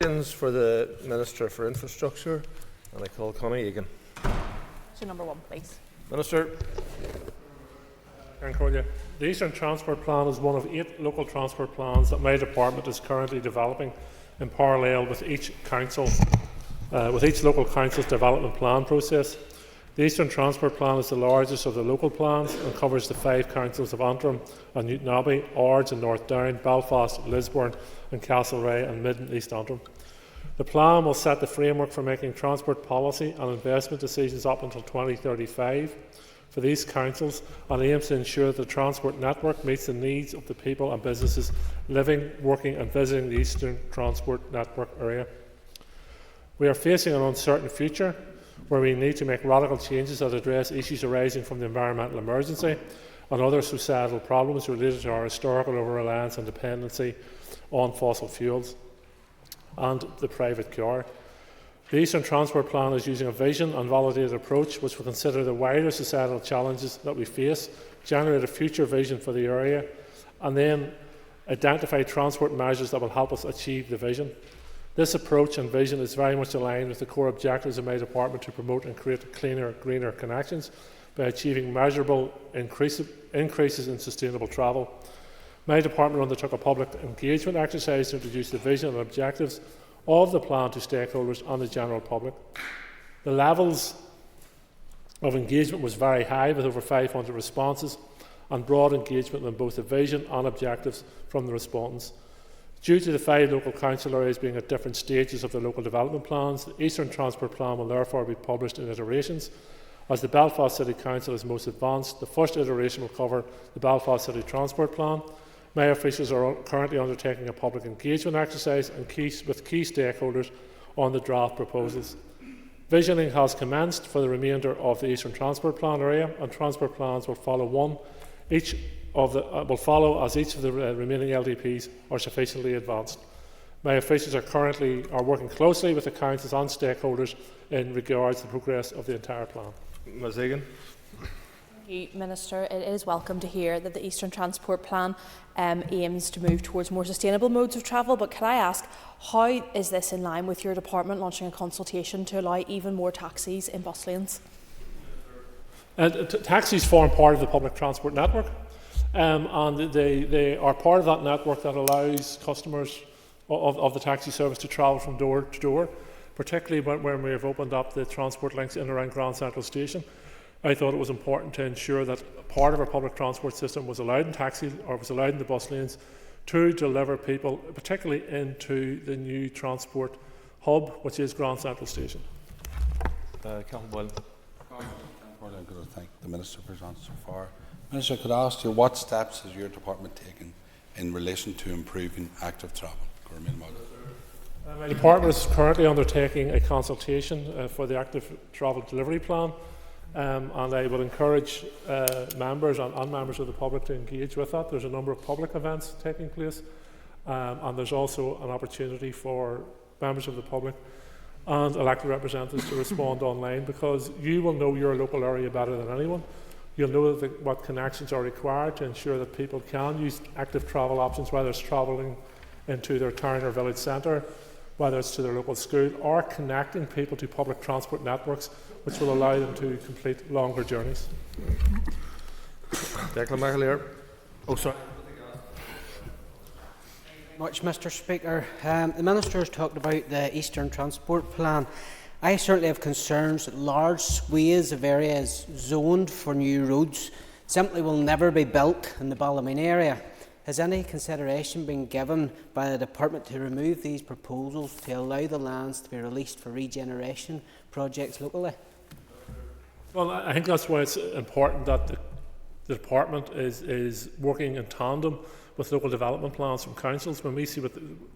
Questions for the Minister for Infrastructure, and I call Connie Egan. So number one, please. Minister. The Eastern Transport Plan is one of 8 local transport plans that my department is currently developing in parallel with each local council's development plan process. The Eastern Transport Plan is the largest of the local plans and covers the 5 councils of Antrim and Newtownarby, Ards and North Down, Belfast, Lisburn and Castlereagh and Mid and East Antrim. The plan will set the framework for making transport policy and investment decisions up until 2035 for these councils and aims to ensure that the transport network meets the needs of the people and businesses living, working and visiting the Eastern Transport Network area. We are facing an uncertain future where we need to make radical changes that address issues arising from the environmental emergency and other societal problems related to our historical over-reliance and dependency on fossil fuels and the private car. The Eastern Transport Plan is using a vision and validated approach which will consider the wider societal challenges that we face, generate a future vision for the area, and then identify transport measures that will help us achieve the vision. This approach and vision is very much aligned with the core objectives of my department to promote and create cleaner, greener connections by achieving measurable increases in sustainable travel. My department undertook a public engagement exercise to introduce the vision and objectives of the plan to stakeholders and the general public. The levels of engagement was very high, with over 500 responses and broad engagement on both the vision and objectives from the respondents. Due to the 5 local council areas being at different stages of their local development plans, the Eastern Transport Plan will therefore be published in iterations. As the Belfast City Council is most advanced, the first iteration will cover the Belfast City Transport Plan. My officials are currently undertaking a public engagement exercise with key stakeholders on the draft proposals. Visioning has commenced for the remainder of the Eastern Transport Plan area, and transport plans will follow as each of the remaining LDPs are sufficiently advanced. My officials are working closely with the councils and stakeholders in regards to the progress of the entire plan. Ms Egan. Thank you, Minister. It is welcome to hear that the Eastern Transport Plan aims to move towards more sustainable modes of travel, but can I ask, how is this in line with your department launching a consultation to allow even more taxis in bus lanes? Taxis form part of the public transport network, and they are part of that network that allows customers of the taxi service to travel from door to door, particularly when we have opened up the transport links in and around Grand Central Station. I thought it was important to ensure that part of our public transport system was allowed in taxis or was allowed in the bus lanes to deliver people, particularly into the new transport hub, which is Grand Central Station. Cathal Boyle. I'm going to thank the Minister for his answer so far. Minister, could I ask you what steps has your department taken in relation to improving active travel? My department is currently undertaking a consultation for the active travel delivery plan. And I would encourage members and members of the public to engage with that. There's a number of public events taking place, and there's also an opportunity for members of the public and elected representatives to respond online, because you will know your local area better than anyone. You'll know what connections are required to ensure that people can use active travel options, whether it's travelling into their town or village centre, whether it's to their local school, or connecting people to public transport networks which will allow them to complete longer journeys. Declan McAleer. Oh, sorry. Much, Mr. Speaker. The Minister has talked about the Eastern Transport Plan. I certainly have concerns that large swathes of areas zoned for new roads simply will never be built in the Ballymena area. Has any consideration been given by the Department to remove these proposals to allow the lands to be released for regeneration projects locally? Well, I think that's why it's important that the Department is working in tandem with local development plans from councils. When we see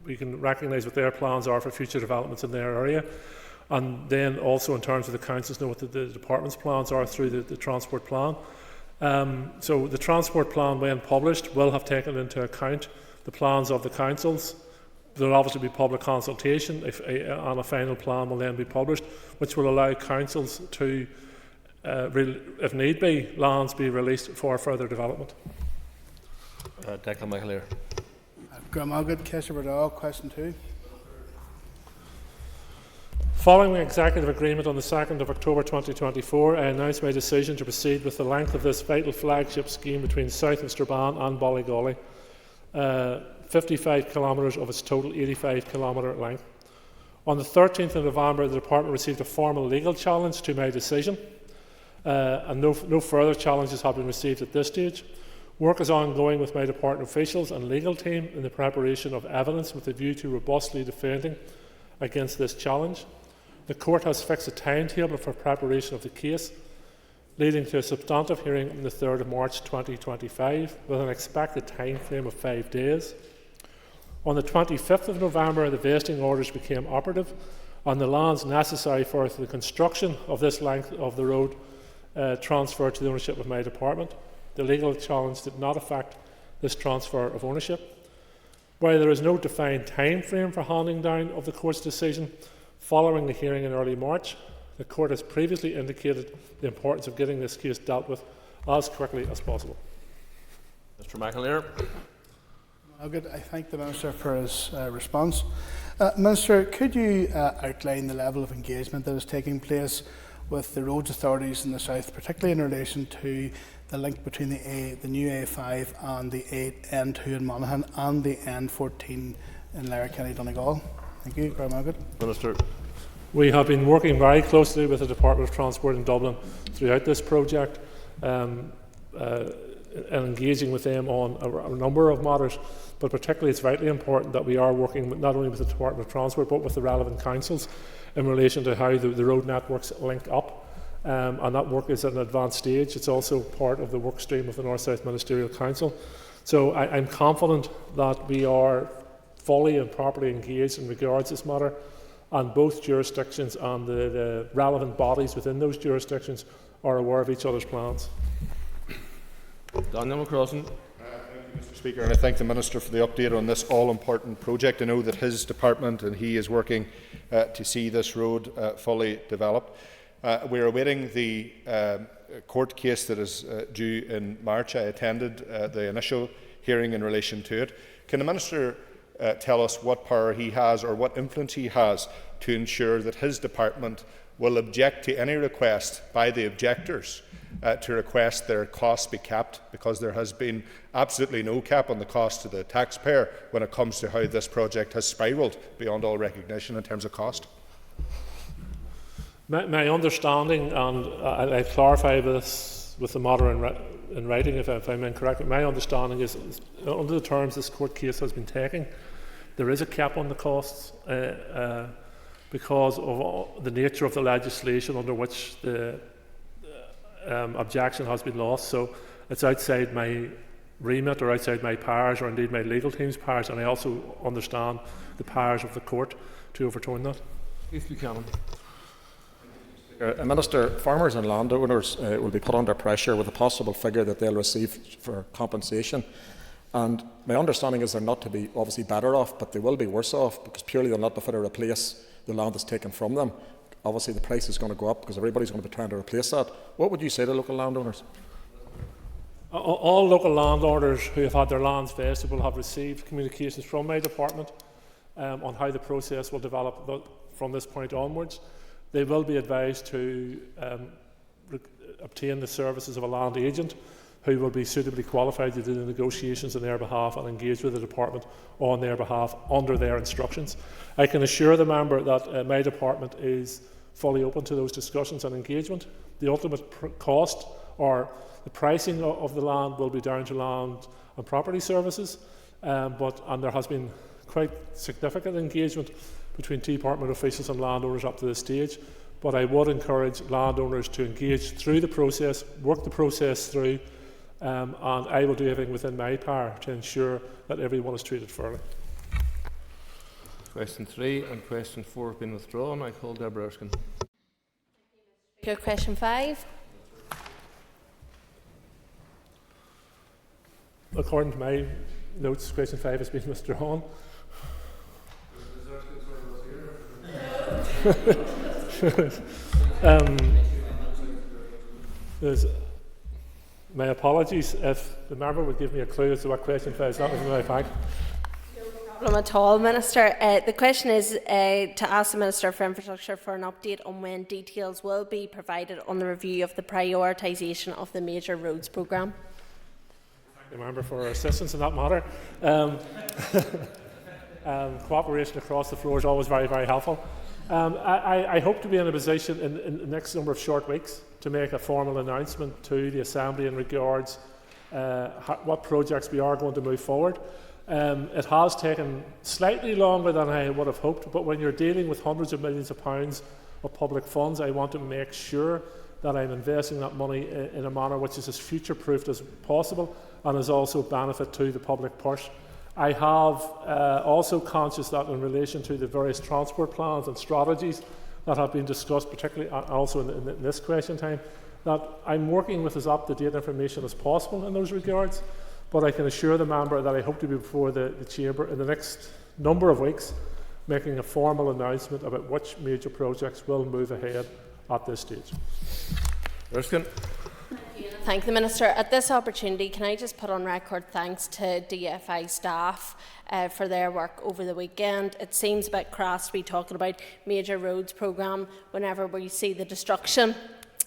we can recognise what their plans are for future developments in their area, and then also in terms of the councils know what the Department's plans are through the transport plan. So the transport plan, when published, will have taken into account the plans of the councils. There will obviously be public consultation, and a final plan will then be published, which will allow councils to, if need be, lands be released for further development. Declan McAleer. Question 2. Question 2. Minister, could I ask you what steps has your department taken in relation to improving active travel? Minister. Minister, could I ask you what steps has your department taken in relation to improving active travel? Following the executive agreement on the 2nd of October 2024, I announced my decision to proceed with the length of this vital flagship scheme between South of Strabane and Ballygolly, 55 kilometres of its total 85 kilometre length. On the 13th of November, the Department received a formal legal challenge to my decision, and no further challenges have been received at this stage. Work is ongoing with my Department officials and legal team in the preparation of evidence with a view to robustly defending against this challenge. The Court has fixed a timetable for preparation of the case, leading to a substantive hearing on the 3rd of March 2025, with an expected time frame of 5 days. On the 25th of November, the vesting orders became operative, and the lands necessary for the construction of this length of the road transferred to the ownership of my Department. The legal challenge did not affect this transfer of ownership. While there is no defined time frame for handing down of the Court's decision, following the hearing in early March, the Court has previously indicated the importance of getting this case dealt with as quickly as possible. Mr. McAleer. I thank the Minister for his response. Minister, could you outline the level of engagement that is taking place with the roads authorities in the south, particularly in relation to the link between the new A5 and the N2 in Monaghan and the N14 in Letterkenny, Donegal? Thank you. Very much. Minister. We have been working very closely with the Department of Transport in Dublin throughout this project, and engaging with them on a number of matters, but particularly it's vitally important that we are working not only with the Department of Transport but with the relevant councils in relation to how the road networks link up, and that work is at an advanced stage. It's also part of the work stream of the North-South Ministerial Council. So I'm confident that we are fully and properly engaged in regards to this matter, and both jurisdictions and the relevant bodies within those jurisdictions are aware of each other's plans. Daniel McCrossan. Mr. Speaker, and I thank the Minister for the update on this all-important project. I know that his department and he is working to see this road fully developed. We are awaiting the court case that is due in March. I attended the initial hearing in relation to it. Can the Minister tell us what power he has or what influence he has to ensure that his department will object to any request by the objectors to request their costs be capped, because there has been absolutely no cap on the cost to the taxpayer when it comes to how this project has spiralled beyond all recognition in terms of cost? My understanding, and I clarify this with the matter in writing if I'm incorrect, but my understanding is under the terms this court case has been taking, there is a cap on the costs because of the nature of the legislation under which the objection has been lost. So it's outside my remit or outside my powers, or indeed my legal team's powers, and I also understand the powers of the court to overturn that. Keith Buchanan. Minister, farmers and landowners will be put under pressure with a possible figure that they'll receive for compensation. And my understanding is they're not to be obviously better off, but they will be worse off, because purely they'll not be fit to replace the land that's taken from them. Obviously the price is going to go up because everybody's going to be trying to replace that. What would you say to local landowners? All local landowners who have had their lands vested will have received communications from my department on how the process will develop from this point onwards. They will be advised to obtain the services of a land agent who will be suitably qualified to do the negotiations on their behalf and engage with the department on their behalf under their instructions. I can assure the member that my department is fully open to those discussions and engagement. The ultimate cost or the pricing of the land will be down to Land and Property Services, and there has been quite significant engagement between department officials and landowners up to this stage. But I would encourage landowners to engage through the process, work the process through, and I will do everything within my power to ensure that everyone is treated fairly. Question 3 and question 4 have been withdrawn. I call Deborah Erskine. Question 5. According to my notes, question 5 has been withdrawn. My apologies if the member would give me a clue as to what question 5 is. That was my fact. problem at all, Minister. The question is to ask the Minister for Infrastructure for an update on when details will be provided on the review of the prioritisation of the major roads programme. Thank the member for her assistance in that matter. Cooperation across the floor is always very, very helpful. I hope to be in a position in the next number of short weeks to make a formal announcement to the Assembly in regards what projects we are going to move forward. It has taken slightly longer than I would have hoped, but when you're dealing with hundreds of millions of pounds of public funds, I want to make sure that I'm investing that money in a manner which is as future-proofed as possible and is also benefit to the public purse. I have also conscious that in relation to the various transport plans and strategies that have been discussed, particularly also in this question time, that I'm working with as up-to-date information as possible in those regards. But I can assure the member that I hope to be before the Chamber in the next number of weeks, making a formal announcement about which major projects will move ahead at this stage. Erskine. Thank the Minister. At this opportunity, can I just put on record thanks to DFI staff for their work over the weekend. It seems a bit crass to be talking about major roads programme whenever we see the destruction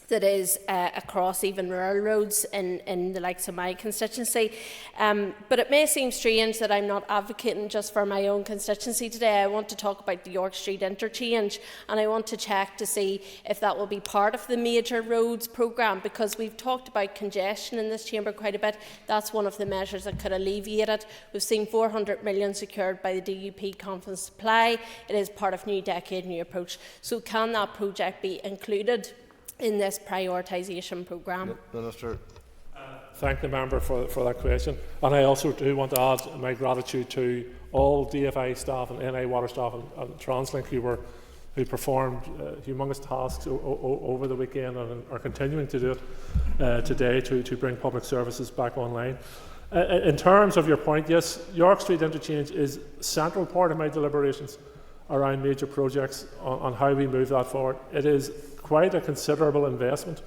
that is across even rural roads in the likes of my constituency. But it may seem strange that I'm not advocating just for my own constituency today. I want to talk about the York Street interchange, and I want to check to see if that will be part of the major roads programme, because we've talked about congestion in this chamber quite a bit. That's one of the measures that could alleviate it. We've seen 400 million secured by the DUP Confidence Supply. It is part of New Decade, New Approach. So can that project be included in this prioritisation programme? Minister. Thank the member for that question. And I also do want to add my gratitude to all DFI staff and NI Water staff and TransLink who performed humongous tasks over the weekend and are continuing to do it today to bring public services back online. In terms of your point, yes, York Street interchange is a central part of my deliberations around major projects on how we move that forward. It is quite a considerable investment,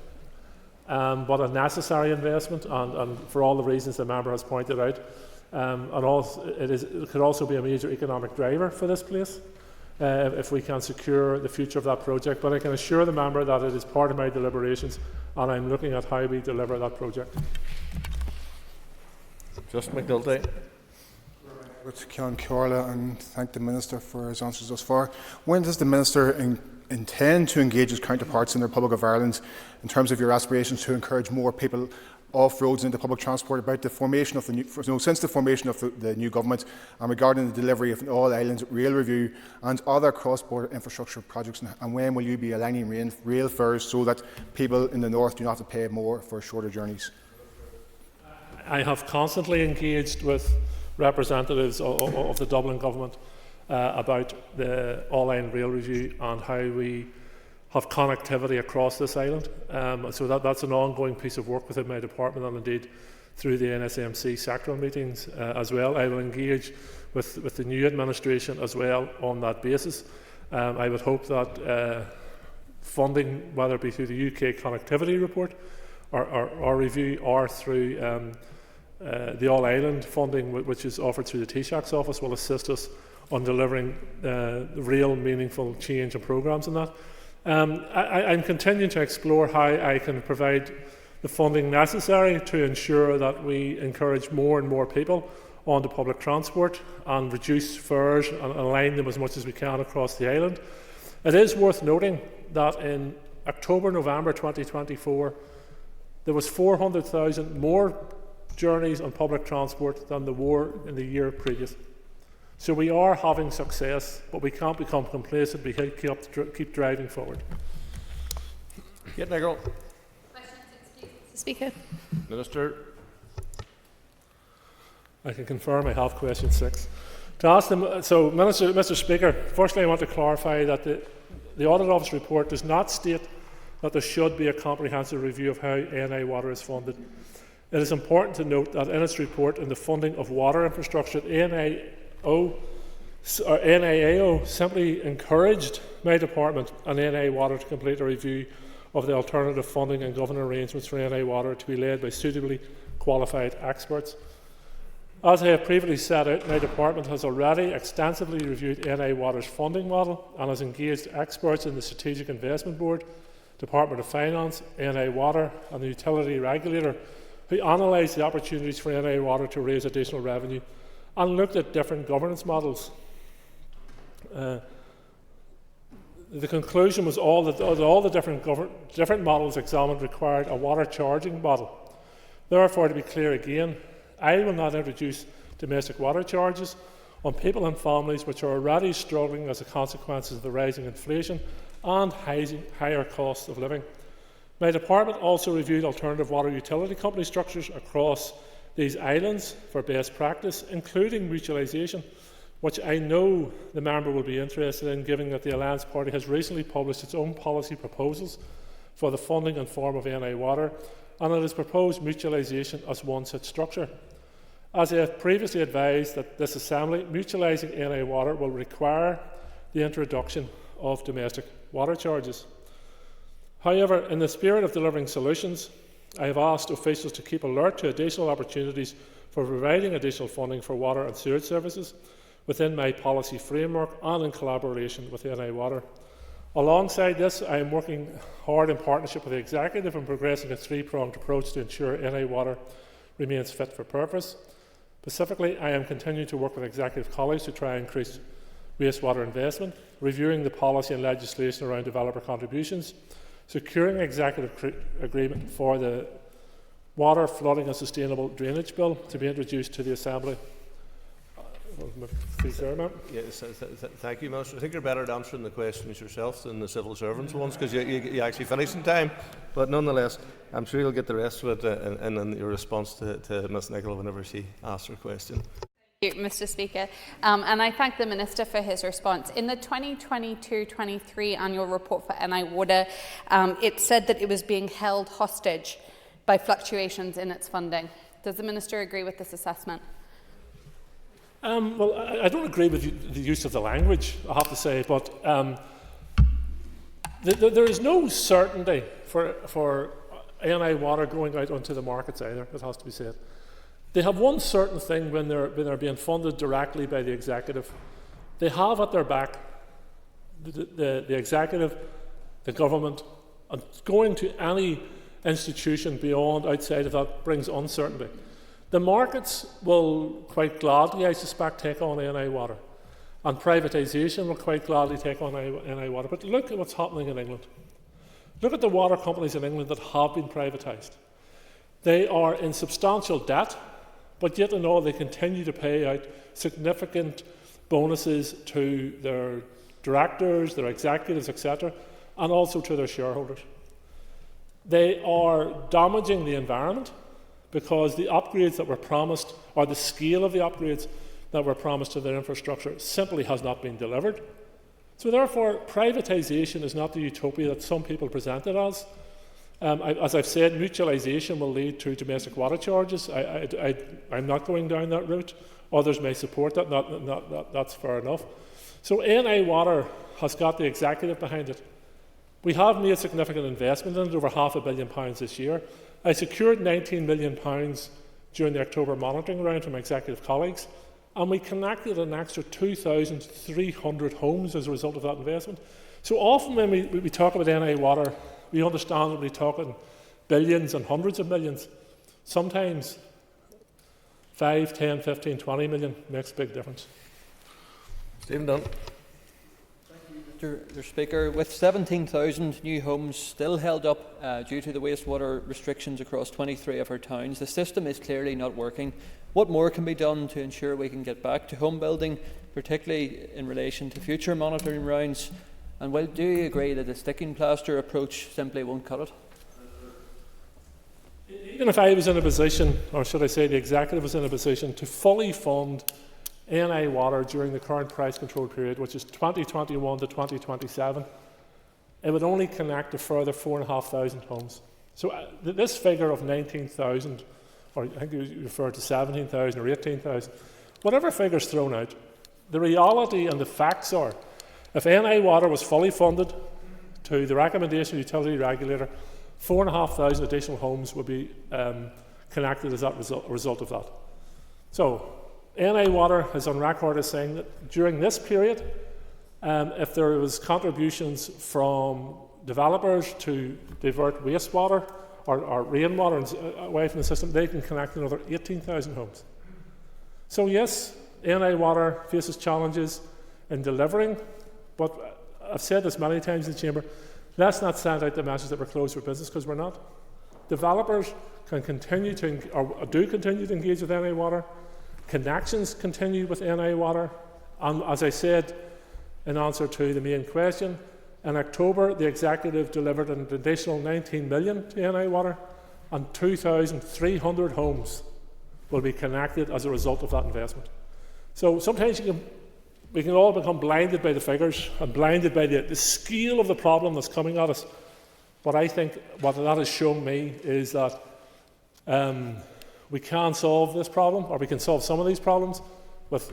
but a necessary investment, and for all the reasons the member has pointed out. And also, it could also be a major economic driver for this place if we can secure the future of that project. But I can assure the member that it is part of my deliberations, and I'm looking at how we deliver that project. Justin McNulty. With Cian Corla, and thank the Minister for his answers thus far. When does the Minister intend to engage his counterparts in the Republic of Ireland in terms of your aspirations to encourage more people off roads into public transport about the formation of the new, since the formation of the new government, and regarding the delivery of an all-island rail review and other cross-border infrastructure projects, and when will you be aligning rail fares so that people in the north do not have to pay more for shorter journeys? I have constantly engaged with representatives of the Dublin government about the all-island rail review and how we have connectivity across this island. So that's an ongoing piece of work within my department, and indeed through the NSMC sectoral meetings as well. I will engage with the new administration as well on that basis. I would hope that funding, whether it be through the UK connectivity report or review, or through the all-island funding, which is offered through the Taoiseach's office, will assist us on delivering real meaningful change and programmes in that. I'm continuing to explore how I can provide the funding necessary to ensure that we encourage more and more people onto public transport and reduce fares and align them as much as we can across the island. It is worth noting that in October-November 2024, there was 400,000 more journeys on public transport than there were in the year previous. So we are having success, but we can't become complacent. We keep driving forward. Kate Nicholl. Speaker. Minister. I can confirm I have question 6. To ask them, so Mr. Speaker, firstly I want to clarify that the Audit Office report does not state that there should be a comprehensive review of how NI Water is funded. It is important to note that in its report on the funding of water infrastructure, NIAO simply encouraged my department and NI Water to complete a review of the alternative funding and governing arrangements for NI Water to be led by suitably qualified experts. As I have previously set out, my department has already extensively reviewed NI Water's funding model and has engaged experts in the Strategic Investment Board, Department of Finance, NI Water and the Utility Regulator, who analysed the opportunities for NI Water to raise additional revenue and looked at different governance models. The conclusion was all the different models examined required a water charging model. Therefore, to be clear again, I will not introduce domestic water charges on people and families which are already struggling as a consequence of the rising inflation and higher costs of living. My department also reviewed alternative water utility company structures across these islands for best practice, including mutualisation, which I know the member will be interested in, given that the Alliance Party has recently published its own policy proposals for the funding and form of NI Water, and it has proposed mutualisation as one such structure. As I have previously advised that this Assembly, mutualising NI Water will require the introduction of domestic water charges. However, in the spirit of delivering solutions, I have asked officials to keep alert to additional opportunities for providing additional funding for water and sewage services within my policy framework and in collaboration with NI Water. Alongside this, I am working hard in partnership with the Executive and progressing a three-pronged approach to ensure NI Water remains fit for purpose. Specifically, I am continuing to work with Executive colleagues to try and increase wastewater investment, reviewing the policy and legislation around developer contributions, securing executive agreement for the Water, Flooding and Sustainable Drainage Bill to be introduced to the Assembly. Yes, thank you, Minister. I think you're better at answering the questions yourself than the civil servants ones, because you actually finish in time. But nonetheless, I'm sure you'll get the rest of it in your response to Ms Nicholl whenever she asks her question. Thank you, Mr. Speaker, and I thank the Minister for his response. In the 2022-23 annual report for NI Water, it said that it was being held hostage by fluctuations in its funding. Does the Minister agree with this assessment? Well, I don't agree with the use of the language, I have to say, but there is no certainty for NI Water going out onto the markets either, it has to be said. They have one certain thing when they're being funded directly by the Executive. They have at their back the Executive, the Government, and going to any institution beyond outside of that brings uncertainty. The markets will quite gladly, I suspect, take on NI Water, and privatisation will quite gladly take on NI Water. But look at what's happening in England. Look at the water companies in England that have been privatised. They are in substantial debt, but yet and all they continue to pay out significant bonuses to their directors, their executives, etc., and also to their shareholders. They are damaging the environment, because the upgrades that were promised, or the scale of the upgrades that were promised to their infrastructure, simply has not been delivered. So therefore, privatisation is not the utopia that some people present it as. As I've said, mutualisation will lead to domestic water charges. I'm not going down that route. Others may support that. That's fair enough. So NI Water has got the Executive behind it. We have made significant investment in it, over £500 million this year. I secured £19 million during the October monitoring round from Executive colleagues, and we connected an extra 2,300 homes as a result of that investment. So often when we talk about NI Water, we understand that we're talking billions and hundreds of millions. Sometimes 5, 10, 15, 20 million makes a big difference. Stephen Dunn. Mr. Speaker, with 17,000 new homes still held up due to the wastewater restrictions across 23 of our towns, the system is clearly not working. What more can be done to ensure we can get back to home building, particularly in relation to future monitoring rounds? And do you agree that the sticking plaster approach simply won't cut it? Even if I was in a position, or should I say the Executive was in a position, to fully fund NI Water during the current price control period, which is 2021 to 2027, it would only connect a further 4,500 homes. So this figure of 19,000, or I think you referred to 17,000 or 18,000, whatever figure's thrown out, the reality and the facts are, if NI Water was fully funded to the recommendation of the Utility Regulator, 4,500 additional homes would be connected as a result of that. So, NI Water is on record as saying that during this period, if there was contributions from developers to divert wastewater or rainwater away from the system, they can connect another 18,000 homes. So yes, NI Water faces challenges in delivering, but I've said this many times in the Chamber, let's not send out the message that we're closed for business, because we're not. Developers can continue to, or do continue to engage with NI Water. Connections continue with NI Water. And as I said in answer to the main question, in October the Executive delivered an additional 19 million to NI Water, and 2,300 homes will be connected as a result of that investment. So sometimes we can all become blinded by the figures and blinded by the scale of the problem that's coming at us. But I think what that has shown me is that we can solve this problem, or we can solve some of these problems with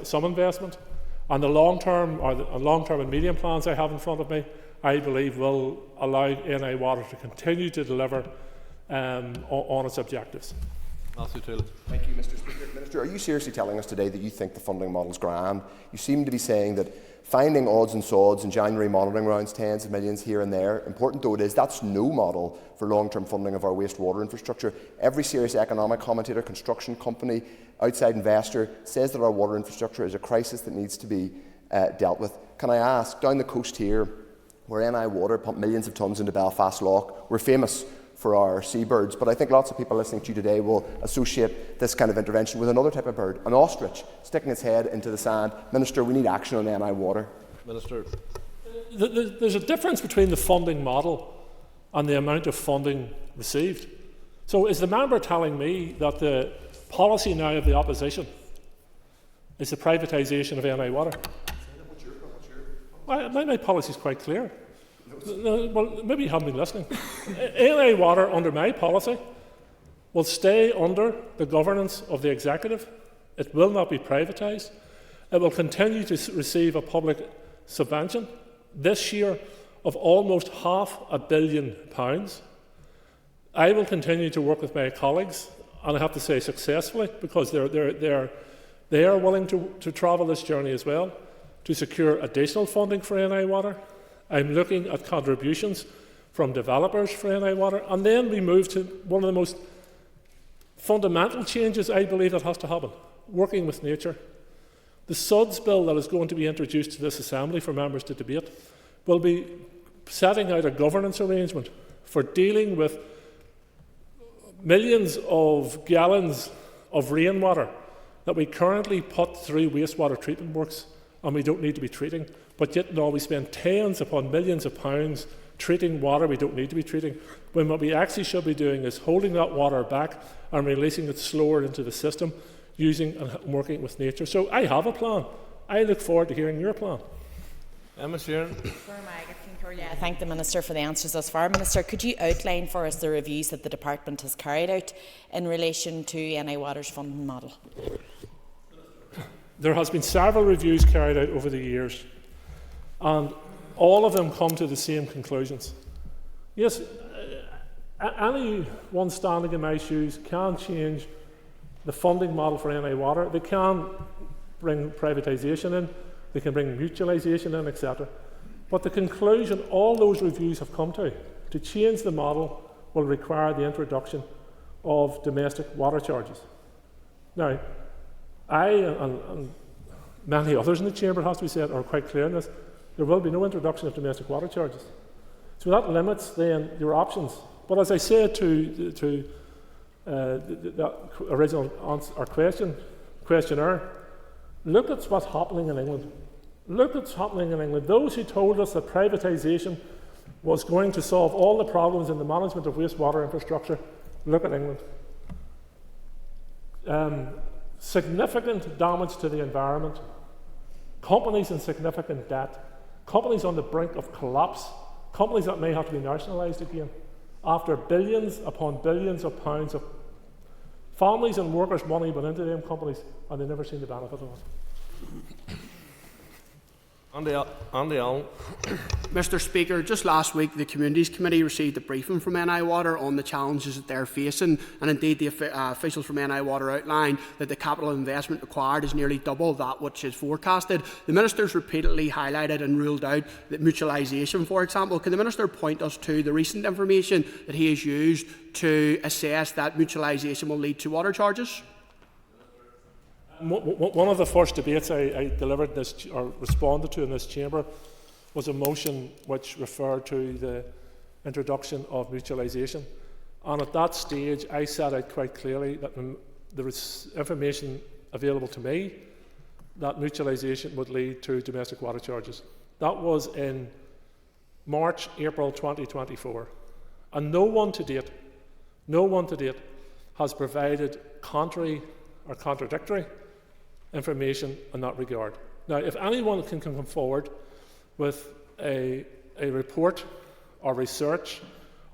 some investment. And the long-term and medium plans I have in front of me, I believe will allow NI Water to continue to deliver on its objectives. Matthew Taylor. Thank you, Mr. Speaker. Minister, are you seriously telling us today that you think the funding model is grand? You seem to be saying that finding odds and sods in January monitoring rounds, tens of millions here and there, important though it is, that's no model for long-term funding of our wastewater infrastructure. Every serious economic commentator, construction company, outside investor says that our water infrastructure is a crisis that needs to be dealt with. Can I ask, down the coast here, where NI Water pumped millions of tonnes into Belfast Lough, we're famous for our seabirds, but I think lots of people listening to you today will associate this kind of intervention with another type of bird, an ostrich, sticking its head into the sand. Minister, we need action on NI Water. Minister. There's a difference between the funding model and the amount of funding received. So is the member telling me that the policy now of the opposition is the privatisation of NI Water? My policy is quite clear. Well, maybe you haven't been listening. NI Water, under my policy, will stay under the governance of the Executive. It will not be privatised. It will continue to receive a public subvention this year of almost £500 million. I will continue to work with my colleagues, and I have to say successfully, because they are willing to travel this journey as well, to secure additional funding for NI Water. I'm looking at contributions from developers for NI Water, and then we move to one of the most fundamental changes I believe that has to happen, working with nature. The SUDS bill that is going to be introduced to this Assembly for members to debate will be setting out a governance arrangement for dealing with millions of gallons of rainwater that we currently put through wastewater treatment works and we don't need to be treating, but yet now we spend tens upon millions of pounds treating water we don't need to be treating, when what we actually should be doing is holding that water back and releasing it slower into the system, using and working with nature. So I have a plan. I look forward to hearing your plan. Emma Sheeran. I thank the Minister for the answers thus far. Minister, could you outline for us the reviews that the Department has carried out in relation to NI Water's funding model? There has been several reviews carried out over the years, and all of them come to the same conclusions. Yes, anyone standing in my shoes can change the funding model for NI Water. They can bring privatisation in, they can bring mutualisation in, etc. But the conclusion all those reviews have come to change the model will require the introduction of domestic water charges. Now, I and many others in the Chamber, it has to be said, are quite clear on this. There will be no introduction of domestic water charges. So that limits then your options. But as I said to the original answer, or questioner, look at what's happening in England. Look at what's happening in England. Those who told us that privatisation was going to solve all the problems in the management of wastewater infrastructure, look at England. Significant damage to the environment, companies in significant debt, companies on the brink of collapse, companies that may have to be nationalised again, after billions upon billions of pounds of families and workers' money went into them companies and they never seen the benefit of it. Andy Allen. Mr Speaker, just last week the Communities Committee received a briefing from NI Water on the challenges that they're facing, and indeed the officials from NI Water outlined that the capital investment required is nearly double that which is forecasted. The Minister's repeatedly highlighted and ruled out that mutualisation, for example. Can the Minister point us to the recent information that he has used to assess that mutualisation will lead to water charges? One of the first debates I delivered this or responded to in this chamber was a motion which referred to the introduction of mutualisation. And at that stage, I set out quite clearly that there was information available to me that mutualisation would lead to domestic water charges. That was in March, April 2024. And no one to date has provided contrary or contradictory information in that regard. Now, if anyone can come forward with a report or research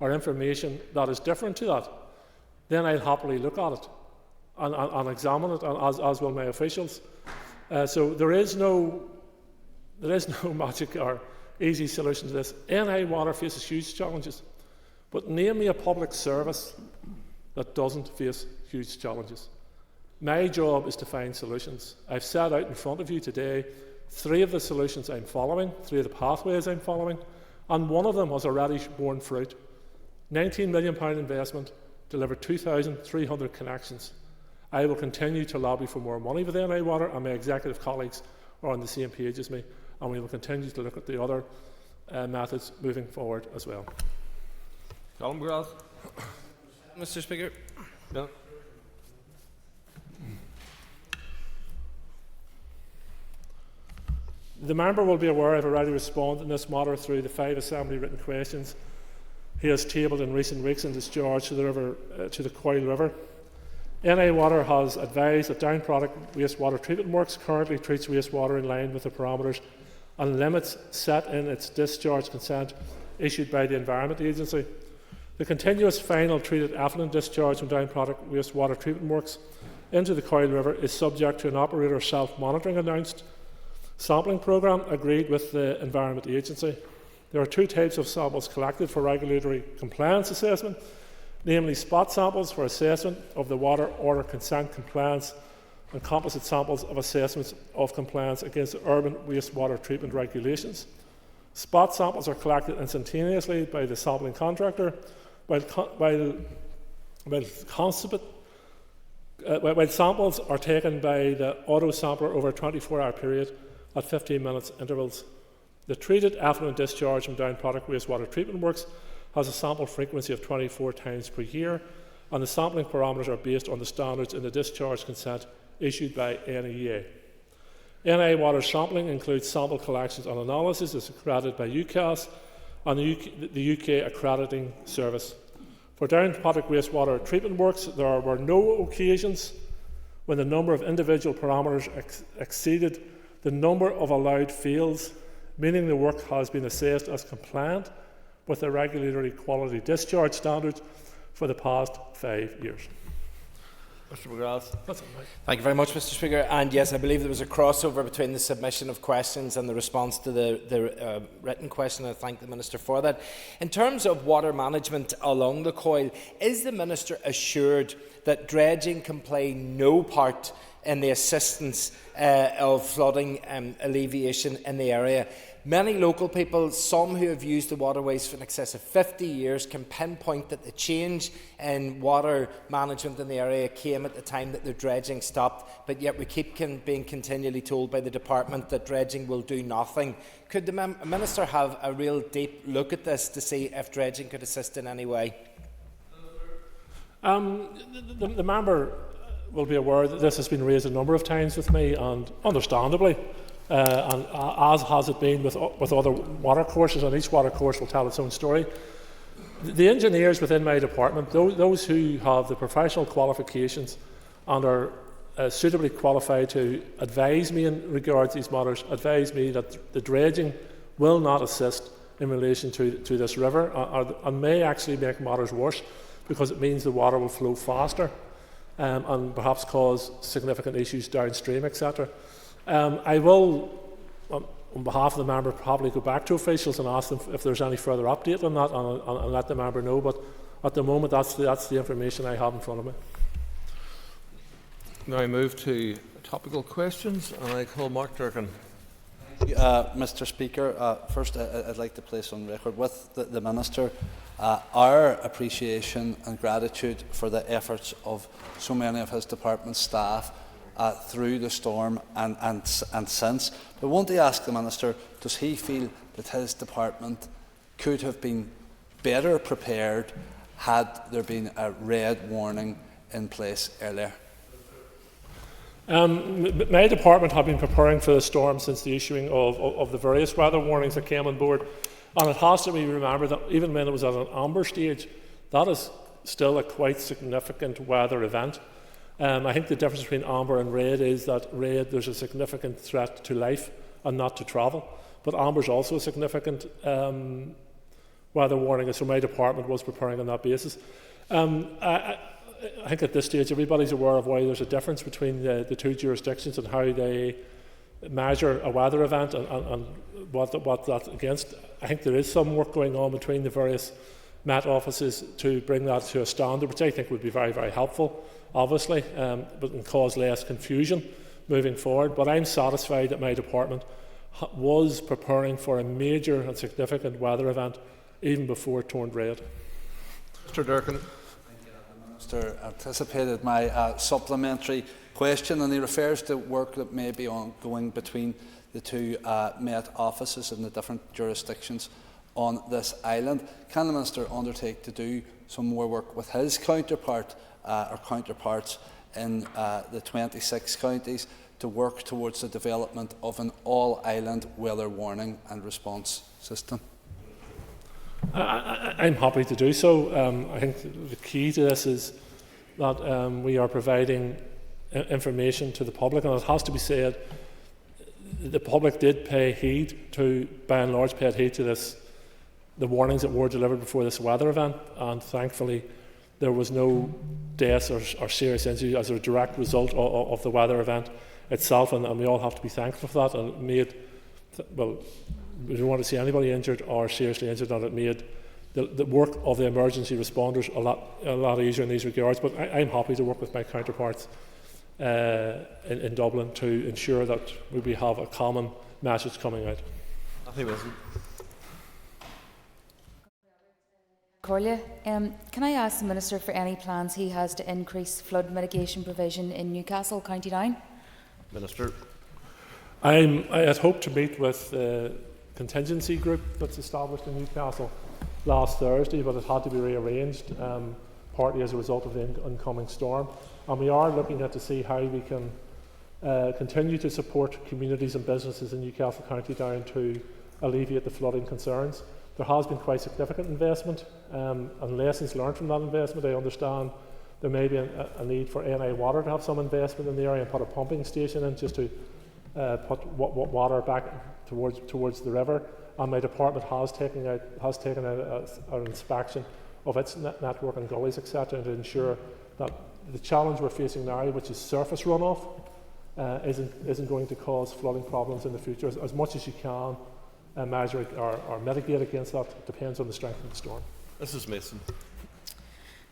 or information that is different to that, then I'll happily look at it and examine it, as will my officials. So there is no magic or easy solution to this. NI Water faces huge challenges, but name me a public service that doesn't face huge challenges. My job is to find solutions. I've set out in front of you today 3 of the solutions I'm following, 3 of the pathways I'm following, and one of them has already borne fruit. £19 million investment, delivered 2,300 connections. I will continue to lobby for more money with NI Water, and my executive colleagues are on the same page as me, and we will continue to look at the other methods moving forward as well. Colin McGrath. Mr Speaker. No. The member will be aware I've already responded in this matter through the 5 Assembly written questions he has tabled in recent weeks in discharge to the Coyle River. NI Water has advised that Down Product Wastewater Treatment Works currently treats wastewater in line with the parameters and limits set in its discharge consent issued by the Environment Agency. The continuous final treated effluent discharge from Down Product Wastewater Treatment Works into the Coyle River is subject to an operator self-monitoring announced sampling programme agreed with the Environment Agency. There are 2 types of samples collected for regulatory compliance assessment, namely spot samples for assessment of the water order consent compliance and composite samples of assessments of compliance against urban wastewater treatment regulations. Spot samples are collected instantaneously by the sampling contractor, while samples are taken by the auto sampler over a 24-hour period at 15 minutes intervals. The treated effluent discharge from Down Product Wastewater Treatment Works has a sample frequency of 24 times per year, and the sampling parameters are based on the standards in the discharge consent issued by NEA. NI Water sampling includes sample collections and analysis as accredited by UCAS and the UK Accrediting Service. For Down Product Wastewater Treatment Works, there were no occasions when the number of individual parameters exceeded the number of allowed fields, meaning the work has been assessed as compliant with the regulatory quality discharge standards for the past 5 years. Mr McGrath. Thank you very much, Mr Speaker. And yes, I believe there was a crossover between the submission of questions and the response to the written question. I thank the Minister for that. In terms of water management along the Coyle, is the Minister assured that dredging can play no part in the assistance of flooding alleviation in the area? Many local people, some who have used the waterways for in excess of 50 years, can pinpoint that the change in water management in the area came at the time that the dredging stopped, but yet we keep being continually told by the Department that dredging will do nothing. Could the Minister have a real deep look at this to see if dredging could assist in any way? The member will be aware that this has been raised a number of times with me, and understandably, and as has it been with other water courses, and each water course will tell its own story. The engineers within my department, those who have the professional qualifications and are suitably qualified to advise me in regard to these matters, advise me that the dredging will not assist in relation to this river, and may actually make matters worse, because it means the water will flow faster and perhaps cause significant issues downstream, etc. I will on behalf of the member, probably go back to officials and ask them if there's any further update on that, and let the member know. But at the moment, that's the information I have in front of me. Now I move to topical questions, and I call Mark Durkin. Mr. Speaker, first I'd like to place on record with the Minister our appreciation and gratitude for the efforts of so many of his department staff through the storm and since. But I want to ask the Minister, does he feel that his department could have been better prepared had there been a red warning in place earlier? My department have been preparing for the storm since the issuing of the various weather warnings that came on board, and it has to be remembered that even when it was at an amber stage, that is still a quite significant weather event. I think the difference between amber and red is that red, there's a significant threat to life and not to travel, but amber is also a significant weather warning, and so my department was preparing on that basis. I think at this stage everybody's aware of why there's a difference between the two jurisdictions and how they measure a weather event and what that's against. I think there is some work going on between the various Met offices to bring that to a standard, which I think would be very, very helpful, obviously, but can cause less confusion moving forward. But I'm satisfied that my department was preparing for a major and significant weather event even before it turned red. Mr. Durkin. Minister anticipated my supplementary question, and he refers to work that may be ongoing between the two Met offices in the different jurisdictions on this island. Can the Minister undertake to do some more work with his counterparts in the 26 counties to work towards the development of an all-island weather warning and response system? I'm happy to do so. I think the key to this is that we are providing information to the public, and it has to be said, the public did pay heed to, by and large, paid heed to the warnings that were delivered before this weather event, and thankfully there was no deaths or serious injuries as a direct result of the weather event itself, and we all have to be thankful for that. And it made, well, we don't want to see anybody injured or seriously injured, and it made the work of the emergency responders a lot easier in these regards. But I'm happy to work with my counterparts in Dublin to ensure that we have a common message coming out. Matthew Wilson. Corlia, can I ask the Minister for any plans he has to increase flood mitigation provision in Newcastle, County Down? Minister. I had hoped to meet with the contingency group that's established in Newcastle last Thursday, but it had to be rearranged, partly as a result of the incoming storm. And we are looking at to see how we can continue to support communities and businesses in Newcastle County Down to alleviate the flooding concerns. There has been quite significant investment, and lessons learned from that investment. I understand there may be a need for NI Water to have some investment in the area and put a pumping station in just to put water back towards the river. And my department has taken out an inspection of its network and gullies, etc., to ensure that the challenge we're facing now, which is surface runoff, isn't going to cause flooding problems in the future. As much as you can measure or mitigate against that depends on the strength of the storm. Mrs. Mason.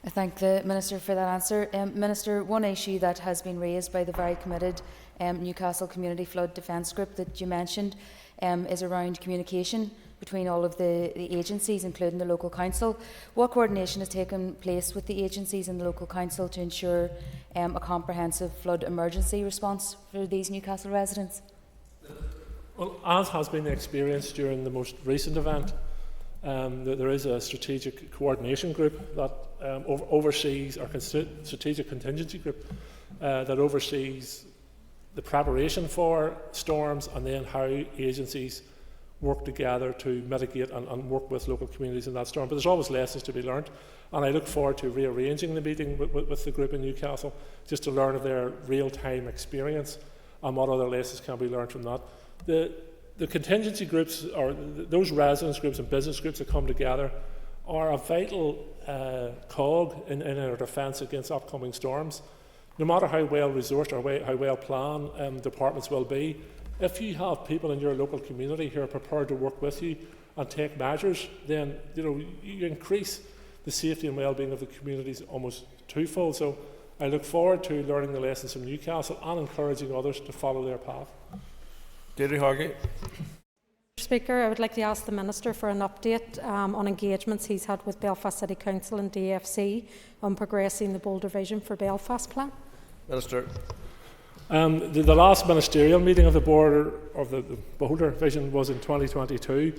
I thank the Minister for that answer. Minister, one issue that has been raised by the very committed Newcastle Community Flood Defence Group that you mentioned is around communication between all of the agencies, including the local council. What coordination has taken place with the agencies and the local council to ensure a comprehensive flood emergency response for these Newcastle residents? Well, as has been the experience during the most recent event, there is a strategic coordination group that oversees, or strategic contingency group that oversees the preparation for storms and then how agencies work together to mitigate and work with local communities in that storm. But there's always lessons to be learned, and I look forward to rearranging the meeting with the group in Newcastle just to learn of their real-time experience and what other lessons can be learned from that. The contingency groups, or those residence groups and business groups that come together, are a vital cog in our defence against upcoming storms. No matter how well resourced or how well planned departments will be, If you have people in your local community who are prepared to work with you and take measures, then you increase the safety and well-being of the communities almost twofold. So I look forward to learning the lessons from Newcastle and encouraging others to follow their path. Deirdre Hargett. Speaker, I would like to ask the Minister for an update on engagements he's had with Belfast City Council and DFC on progressing the Boulder Vision for Belfast plan. Minister. The last ministerial meeting of the board of the Boulder Vision was in 2022.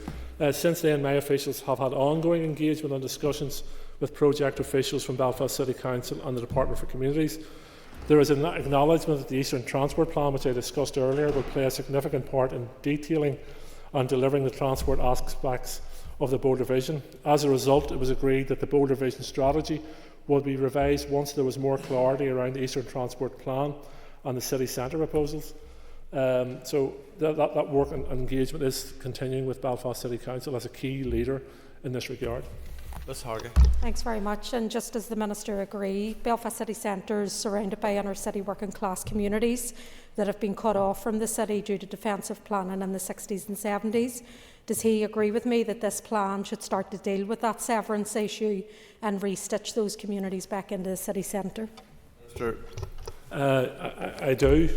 Since then, my officials have had ongoing engagement and discussions with project officials from Belfast City Council and the Department for Communities. There is an acknowledgement that the Eastern Transport Plan, which I discussed earlier, will play a significant part in detailing and delivering the transport aspects of the Boulder Vision. As a result, it was agreed that the Boulder Vision strategy would be revised once there was more clarity around the Eastern Transport Plan and the city centre proposals. So that work and engagement is continuing with Belfast City Council as a key leader in this regard. Ms. Hargett. Thanks very much. And just as the Minister agreed, Belfast City Centre is surrounded by inner city working class communities that have been cut off from the city due to defensive planning in the 60s and 70s. Does he agree with me that this plan should start to deal with that severance issue and re-stitch those communities back into the city centre? Sure. I do.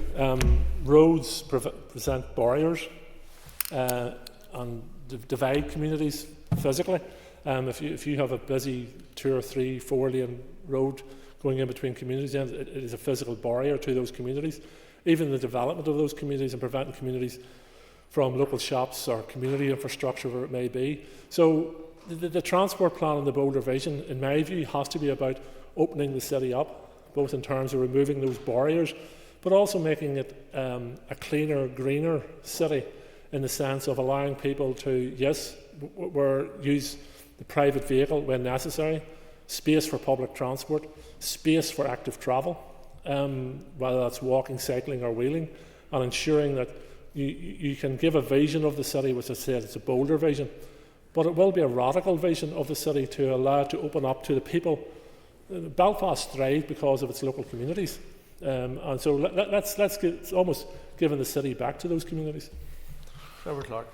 Roads present barriers and divide communities physically. If you have a busy 2 or 3, 4 lane road going in between communities, then it is a physical barrier to those communities. Even the development of those communities and preventing communities from local shops or community infrastructure, where it may be. So the transport plan and the Boulder Vision, in my view, has to be about opening the city up, both in terms of removing those barriers, but also making it a cleaner, greener city, in the sense of allowing people to, yes, use the private vehicle when necessary, space for public transport, space for active travel, whether that's walking, cycling or wheeling, and ensuring that you can give a vision of the city, which I said it's a Boulder vision, but it will be a radical vision of the city to allow it to open up to the people. Belfast thrives because of its local communities, and so it's almost giving the city back to those communities. Trevor Clark.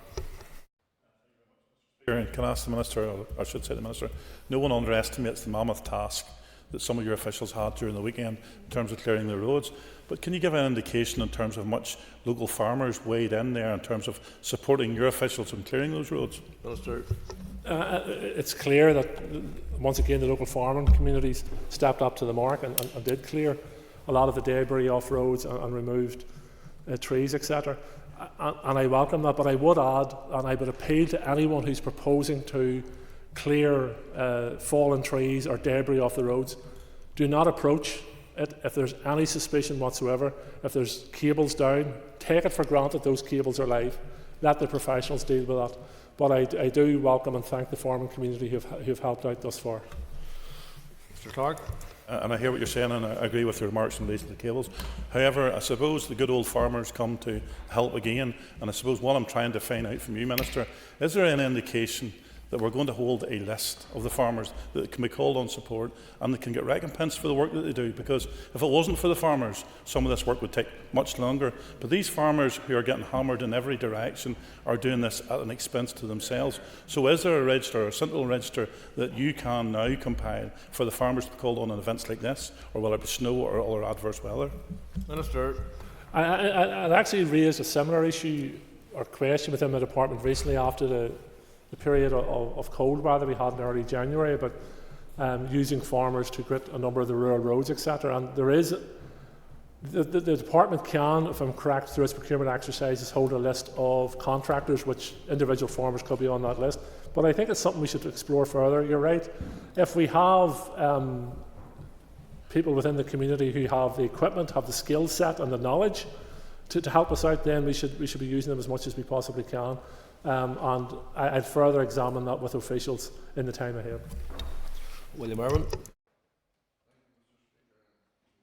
Can I ask the Minister, or I should say the Minister, no one underestimates the mammoth task that some of your officials had during the weekend in terms of clearing the roads, but can you give an indication in terms of much local farmers weighed in there in terms of supporting your officials in clearing those roads? Minister. It's clear that, once again, the local farming communities stepped up to the mark and did clear a lot of the debris off roads and removed trees, etc. And I welcome that, but I would add, and I would appeal to anyone who's proposing to clear fallen trees or debris off the roads, do not approach it if there's any suspicion whatsoever. If there's cables down, take it for granted those cables are live. Let the professionals deal with that. But I do welcome and thank the farming community who've helped out thus far. Mr. Clark. And I hear what you're saying, and I agree with your remarks in relation to the cables. However, I suppose the good old farmers come to help again, and I suppose what I'm trying to find out from you, Minister, is there any indication that we're going to hold a list of the farmers that can be called on support and that can get recompense for the work that they do? Because if it wasn't for the farmers, some of this work would take much longer. But these farmers who are getting hammered in every direction are doing this at an expense to themselves. So is there a register, a central register, that you can now compile for the farmers to be called on events like this, or will it be snow or other adverse weather? Minister. I actually raised a similar issue or question within my department recently after the period of cold weather we had in early January, about using farmers to grit a number of the rural roads, etc. And there is, the department can, if I'm correct, through its procurement exercises, hold a list of contractors, which individual farmers could be on that list. But I think it's something we should explore further. You're right. If we have people within the community who have the equipment, have the skill set and the knowledge to help us out, then we should be using them as much as we possibly can. And I'd further examine that with officials in the time ahead. William Irwin.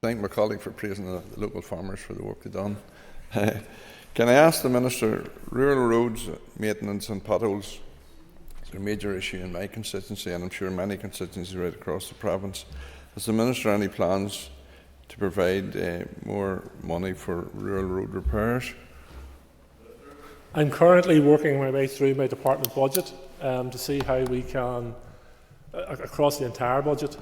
Thank my colleague for praising the local farmers for the work they've done. Can I ask the Minister, rural roads maintenance and potholes is a major issue in my constituency, and I'm sure many constituencies right across the province. Has the Minister any plans to provide more money for rural road repairs? I'm currently working my way through my department budget to see how we can, across the entire budget,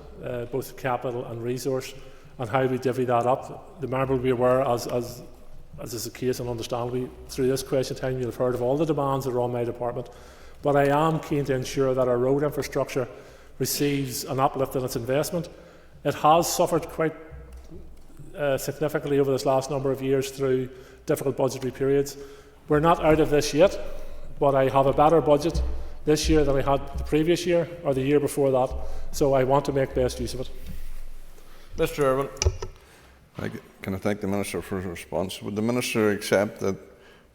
both capital and resource, and how we divvy that up. The member will be aware, as is the case, and understandably through this question time, you'll have heard of all the demands that are on my department. But I am keen to ensure that our road infrastructure receives an uplift in its investment. It has suffered quite significantly over this last number of years through difficult budgetary periods. We're not out of this yet, but I have a better budget this year than I had the previous year or the year before that, so I want to make best use of it. Mr. Irwin. Can I thank the Minister for his response? Would the Minister accept that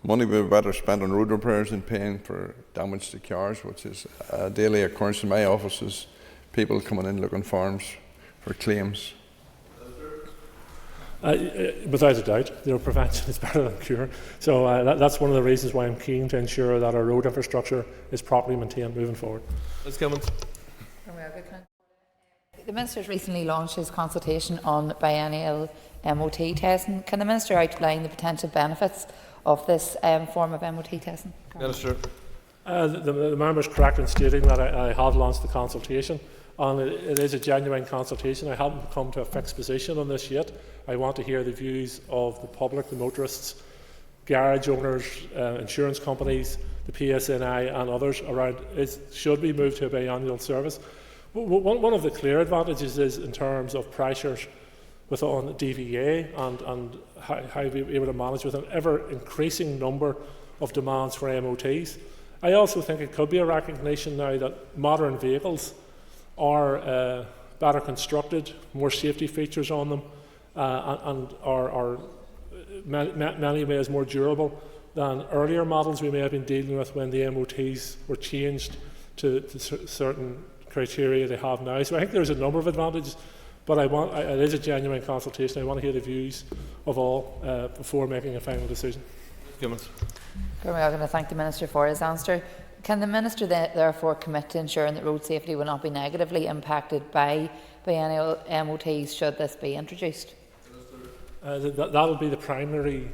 money would be better spent on road repairs than paying for damage to cars, which is a daily occurrence in my offices, people coming in looking forms for claims? Without a doubt, prevention is better than cure. So that's one of the reasons why I'm keen to ensure that our road infrastructure is properly maintained moving forward. Ms. Cummins. The Minister has recently launched his consultation on biennial MOT testing. Can the Minister outline the potential benefits of this form of MOT testing? Minister. The member is correct in stating that I have launched the consultation, and it is a genuine consultation. I haven't come to a fixed position on this yet. I want to hear the views of the public, the motorists, garage owners, insurance companies, the PSNI and others around should we move to a biannual service. One of the clear advantages is in terms of pressures on DVA and how we're able to manage with an ever-increasing number of demands for MOTs. I also think it could be a recognition now that modern vehicles are better constructed, more safety features on them, and are many ways more durable than earlier models we may have been dealing with when the MOTs were changed to certain criteria they have now. So I think there's a number of advantages, but it is a genuine consultation. I want to hear the views of all before making a final decision. I'm going to thank the Minister for his answer. Can the Minister therefore commit to ensuring that road safety will not be negatively impacted by biennial MOTs should this be introduced? That will be the primary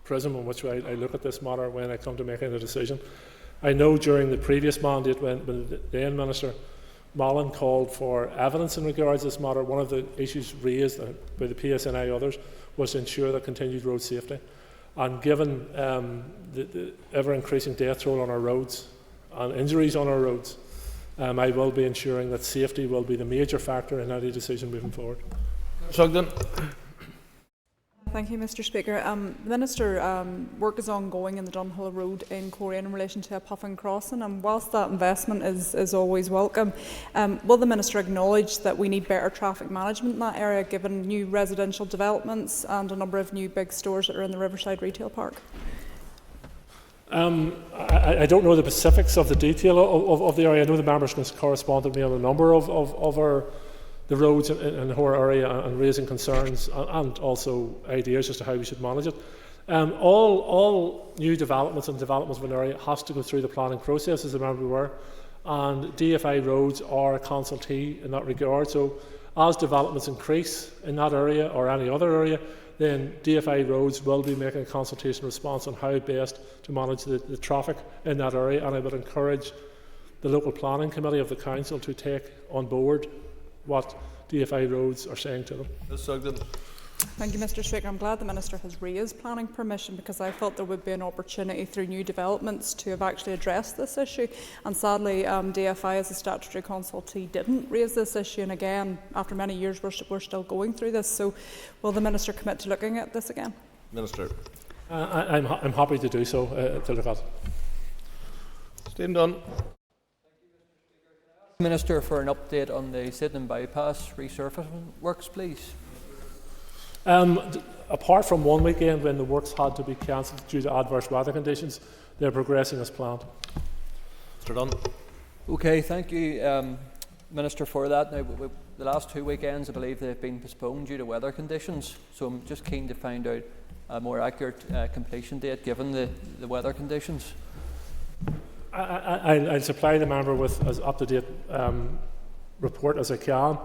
prism on which I look at this matter when I come to making a decision. I know during the previous mandate when the then Minister Mallon called for evidence in regards to this matter, one of the issues raised by the PSNI and others was to ensure that continued road safety. And given the ever-increasing death toll on our roads and injuries on our roads, I will be ensuring that safety will be the major factor in any decision moving forward. Sugden. Thank you, Mr. Speaker. Minister, work is ongoing in the Dunhill Road in Coleraine in relation to a Puffin crossing, and whilst that investment is always welcome, will the Minister acknowledge that we need better traffic management in that area, given new residential developments and a number of new big stores that are in the Riverside Retail Park? I don't know the specifics of the detail of the area. I know the members can correspond with me on a number of the roads in our area and raising concerns and also ideas as to how we should manage it. All new developments and developments of an area has to go through the planning process, as the member were, and DFI roads are a consultee in that regard. So as developments increase in that area or any other area, then DFI roads will be making a consultation response on how best to manage the traffic in that area, and I would encourage the local planning committee of the council to take on board what DFI roads are saying to them. Thank you, Mr. Speaker. I'm glad the Minister has raised planning permission, because I felt there would be an opportunity through new developments to have actually addressed this issue, and sadly DFI as a statutory consultee didn't raise this issue, and again after many years we're still going through this. So will the Minister commit to looking at this again? Minister. I'm happy to do so, to look at it. Stephen Dunn. Minister, for an update on the Sydenham bypass resurfacing works, please. Apart from one weekend when the works had to be cancelled due to adverse weather conditions, they're progressing as planned. Mr. Dunn. Okay, thank you, Minister, for that. Now, the last 2 weekends, I believe they've been postponed due to weather conditions, so I'm just keen to find out a more accurate completion date given the weather conditions. I'll supply the member with as up-to-date report as I can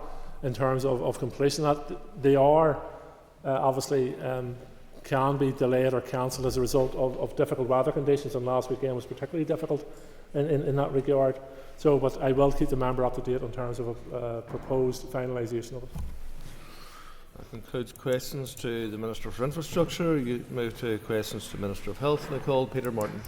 in terms of completion. That they are obviously can be delayed or cancelled as a result of difficult weather conditions, and last weekend was particularly difficult in that regard. So, but I will keep the member up to date in terms of a proposed finalisation of it. That concludes questions to the Minister for Infrastructure. You move to questions to the Minister of Health. And I call Peter Martin.